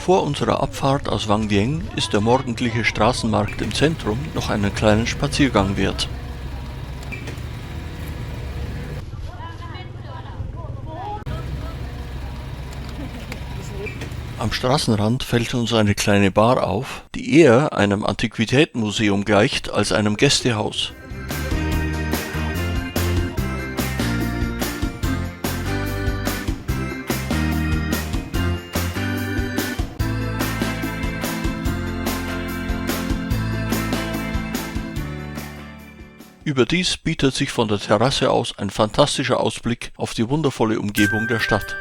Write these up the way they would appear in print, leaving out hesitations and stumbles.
Vor unserer Abfahrt aus Vang Vieng ist der morgendliche Straßenmarkt im Zentrum noch einen kleinen Spaziergang wert. Am Straßenrand fällt uns eine kleine Bar auf, die eher einem Antiquitätenmuseum gleicht als einem Gästehaus. Überdies bietet sich von der Terrasse aus ein fantastischer Ausblick auf die wundervolle Umgebung der Stadt.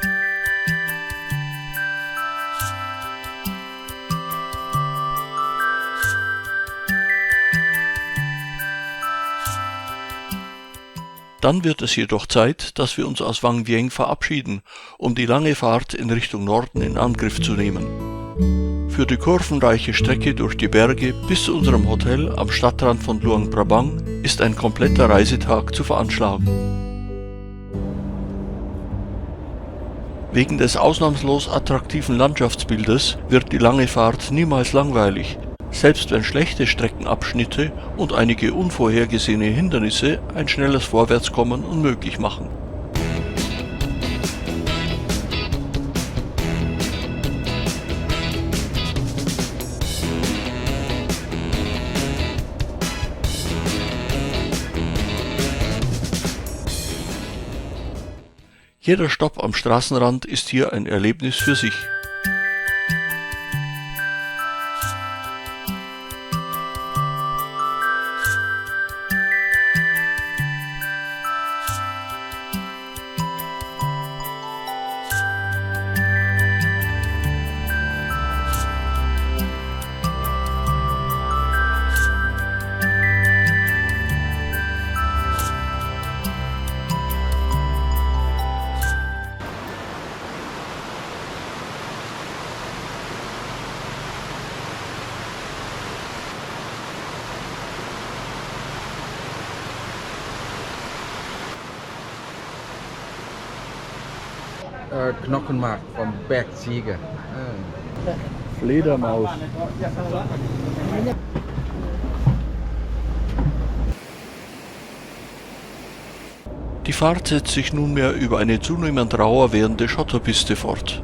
Dann wird es jedoch Zeit, dass wir uns aus Vang Vieng verabschieden, um die lange Fahrt in Richtung Norden in Angriff zu nehmen. Für die kurvenreiche Strecke durch die Berge bis zu unserem Hotel am Stadtrand von Luang Prabang ist ein kompletter Reisetag zu veranschlagen. Wegen des ausnahmslos attraktiven Landschaftsbildes wird die lange Fahrt niemals langweilig, selbst wenn schlechte Streckenabschnitte und einige unvorhergesehene Hindernisse ein schnelles Vorwärtskommen unmöglich machen. Jeder Stopp am Straßenrand ist hier ein Erlebnis für sich. Knochenmark vom Bergziege. Fledermaus. Die Fahrt setzt sich nunmehr über eine zunehmend rauer werdende Schotterpiste fort.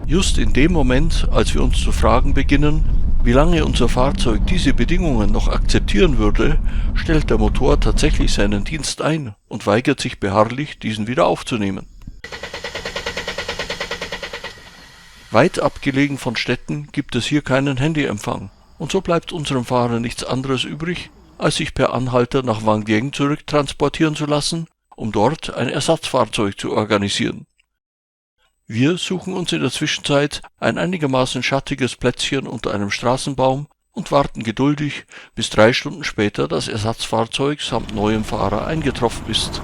Just in dem Moment, als wir uns zu fragen beginnen, wie lange unser Fahrzeug diese Bedingungen noch akzeptieren würde, stellt der Motor tatsächlich seinen Dienst ein und weigert sich beharrlich, diesen wieder aufzunehmen. Weit abgelegen von Städten gibt es hier keinen Handyempfang, und so bleibt unserem Fahrer nichts anderes übrig, als sich per Anhalter nach Vang Vieng zurücktransportieren zu lassen, um dort ein Ersatzfahrzeug zu organisieren. Wir suchen uns in der Zwischenzeit ein einigermaßen schattiges Plätzchen unter einem Straßenbaum und warten geduldig, bis 3 Stunden später das Ersatzfahrzeug samt neuem Fahrer eingetroffen ist.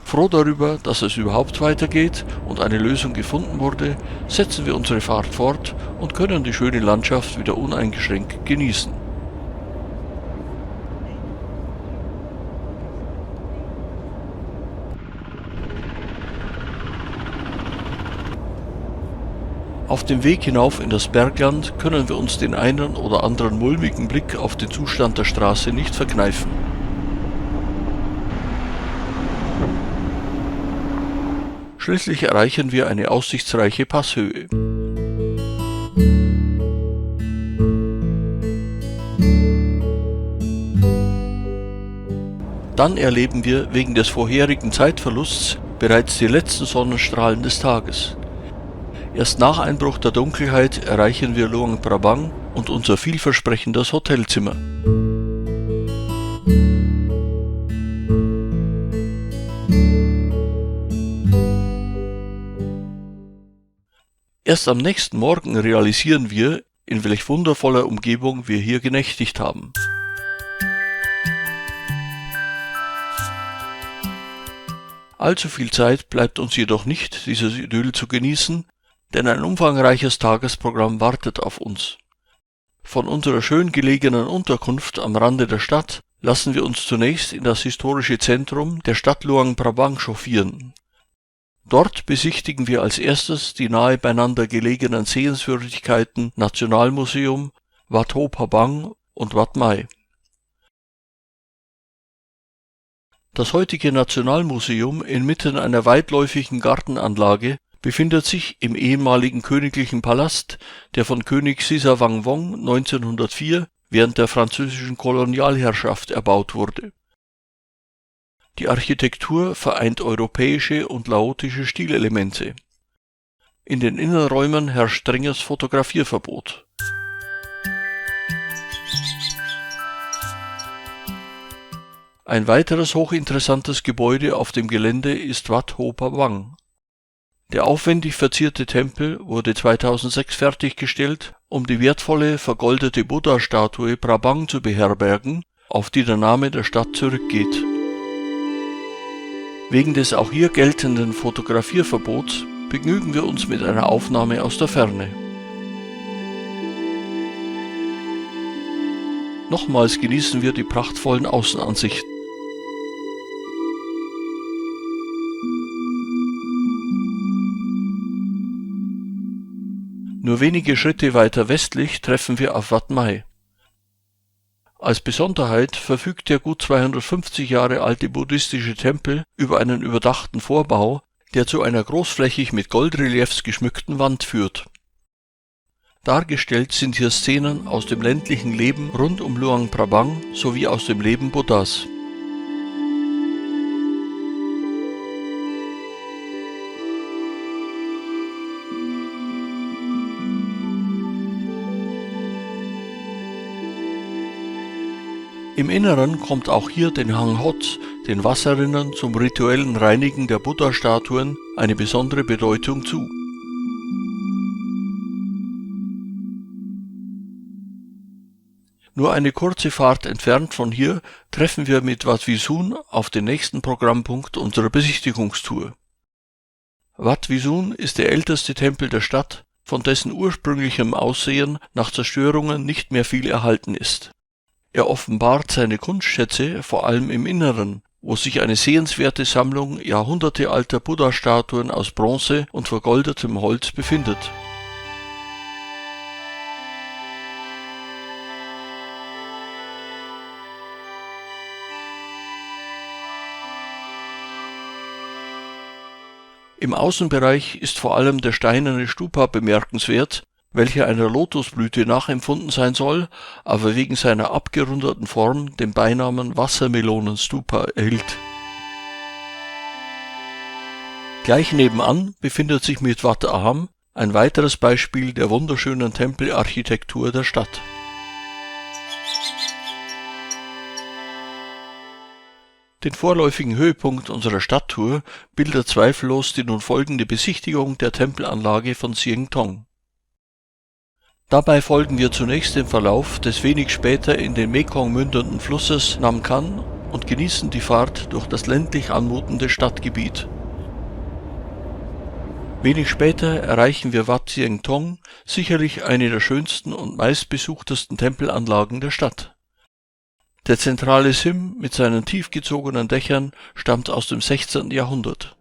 Froh darüber, dass es überhaupt weitergeht und eine Lösung gefunden wurde, setzen wir unsere Fahrt fort und können die schöne Landschaft wieder uneingeschränkt genießen. Auf dem Weg hinauf in das Bergland können wir uns den einen oder anderen mulmigen Blick auf den Zustand der Straße nicht verkneifen. Schließlich erreichen wir eine aussichtsreiche Passhöhe. Dann erleben wir wegen des vorherigen Zeitverlusts bereits die letzten Sonnenstrahlen des Tages. Erst nach Einbruch der Dunkelheit erreichen wir Luang Prabang und unser vielversprechendes Hotelzimmer. Erst am nächsten Morgen realisieren wir, in welch wundervoller Umgebung wir hier genächtigt haben. Allzu viel Zeit bleibt uns jedoch nicht, dieses Idyll zu genießen, denn ein umfangreiches Tagesprogramm wartet auf uns. Von unserer schön gelegenen Unterkunft am Rande der Stadt lassen wir uns zunächst in das historische Zentrum der Stadt Luang Prabang chauffieren. Dort besichtigen wir als erstes die nahe beieinander gelegenen Sehenswürdigkeiten Nationalmuseum, Wat Ho Phabang und Wat Mai. Das heutige Nationalmuseum inmitten einer weitläufigen Gartenanlage befindet sich im ehemaligen königlichen Palast, der von König Sisavangwong 1904 während der französischen Kolonialherrschaft erbaut wurde. Die Architektur vereint europäische und laotische Stilelemente. In den Innenräumen herrscht strenges Fotografierverbot. Ein weiteres hochinteressantes Gebäude auf dem Gelände ist Wat Ho Phabang. Der aufwendig verzierte Tempel wurde 2006 fertiggestellt, um die wertvolle vergoldete Buddha-Statue Prabang zu beherbergen, auf die der Name der Stadt zurückgeht. Wegen des auch hier geltenden Fotografierverbots begnügen wir uns mit einer Aufnahme aus der Ferne. Nochmals genießen wir die prachtvollen Außenansichten. Nur wenige Schritte weiter westlich treffen wir auf Wat Mai. Als Besonderheit verfügt der gut 250 Jahre alte buddhistische Tempel über einen überdachten Vorbau, der zu einer großflächig mit Goldreliefs geschmückten Wand führt. Dargestellt sind hier Szenen aus dem ländlichen Leben rund um Luang Prabang sowie aus dem Leben Buddhas. Im Inneren kommt auch hier den Hang Hot, den Wasserrinnen zum rituellen Reinigen der Buddha-Statuen, eine besondere Bedeutung zu. Nur eine kurze Fahrt entfernt von hier treffen wir mit Wat Visun auf den nächsten Programmpunkt unserer Besichtigungstour. Wat Visun ist der älteste Tempel der Stadt, von dessen ursprünglichem Aussehen nach Zerstörungen nicht mehr viel erhalten ist. Er offenbart seine Kunstschätze vor allem im Inneren, wo sich eine sehenswerte Sammlung jahrhundertealter Buddha-Statuen aus Bronze und vergoldetem Holz befindet. Im Außenbereich ist vor allem der steinerne Stupa bemerkenswert, welcher einer Lotusblüte nachempfunden sein soll, aber wegen seiner abgerundeten Form den Beinamen Wassermelonen-Stupa erhielt. Gleich nebenan befindet sich mit Wat Aham ein weiteres Beispiel der wunderschönen Tempelarchitektur der Stadt. Den vorläufigen Höhepunkt unserer Stadttour bildet zweifellos die nun folgende Besichtigung der Tempelanlage von Sieng Tong. Dabei folgen wir zunächst dem Verlauf des wenig später in den Mekong mündenden Flusses Nam Khan und genießen die Fahrt durch das ländlich anmutende Stadtgebiet. Wenig später erreichen wir Wat Sieng Tong, sicherlich eine der schönsten und meistbesuchtesten Tempelanlagen der Stadt. Der zentrale Sim mit seinen tief gezogenen Dächern stammt aus dem 16. Jahrhundert.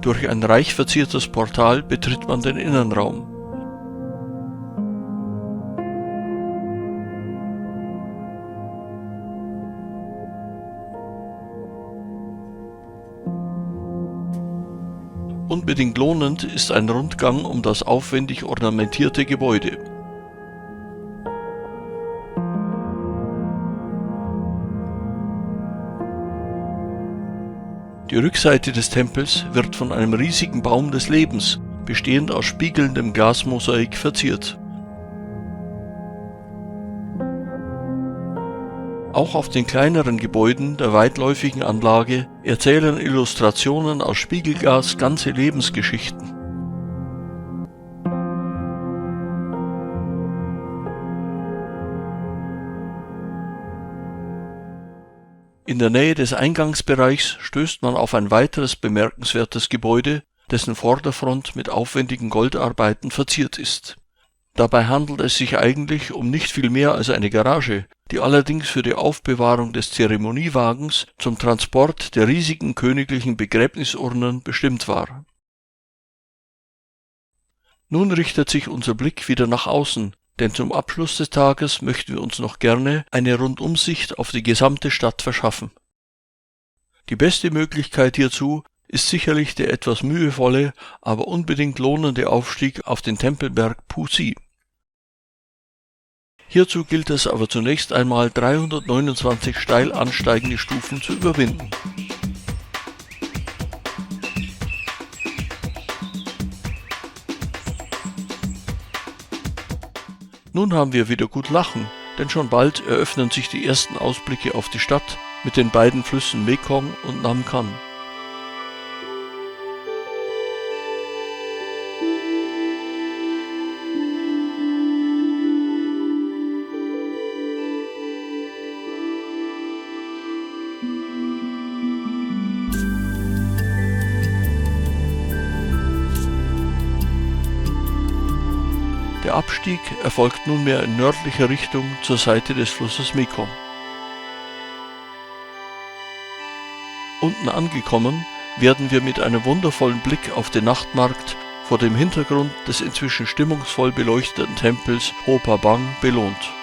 Durch ein reich verziertes Portal betritt man den Innenraum. Unbedingt lohnend ist ein Rundgang um das aufwendig ornamentierte Gebäude. Die Rückseite des Tempels wird von einem riesigen Baum des Lebens, bestehend aus spiegelndem Glasmosaik, verziert. Auch auf den kleineren Gebäuden der weitläufigen Anlage erzählen Illustrationen aus Spiegelglas ganze Lebensgeschichten. In der Nähe des Eingangsbereichs stößt man auf ein weiteres bemerkenswertes Gebäude, dessen Vorderfront mit aufwendigen Goldarbeiten verziert ist. Dabei handelt es sich eigentlich um nicht viel mehr als eine Garage, die allerdings für die Aufbewahrung des Zeremoniewagens zum Transport der riesigen königlichen Begräbnisurnen bestimmt war. Nun richtet sich unser Blick wieder nach außen, denn zum Abschluss des Tages möchten wir uns noch gerne eine Rundumsicht auf die gesamte Stadt verschaffen. Die beste Möglichkeit hierzu ist sicherlich der etwas mühevolle, aber unbedingt lohnende Aufstieg auf den Tempelberg Phu-Si. Hierzu gilt es aber zunächst einmal 329 steil ansteigende Stufen zu überwinden. Nun haben wir wieder gut lachen, denn schon bald eröffnen sich die ersten Ausblicke auf die Stadt mit den beiden Flüssen Mekong und Nam Khan. Der Abstieg erfolgt nunmehr in nördlicher Richtung zur Seite des Flusses Mekong. Unten angekommen, werden wir mit einem wundervollen Blick auf den Nachtmarkt vor dem Hintergrund des inzwischen stimmungsvoll beleuchteten Tempels Ho Pa Bang belohnt.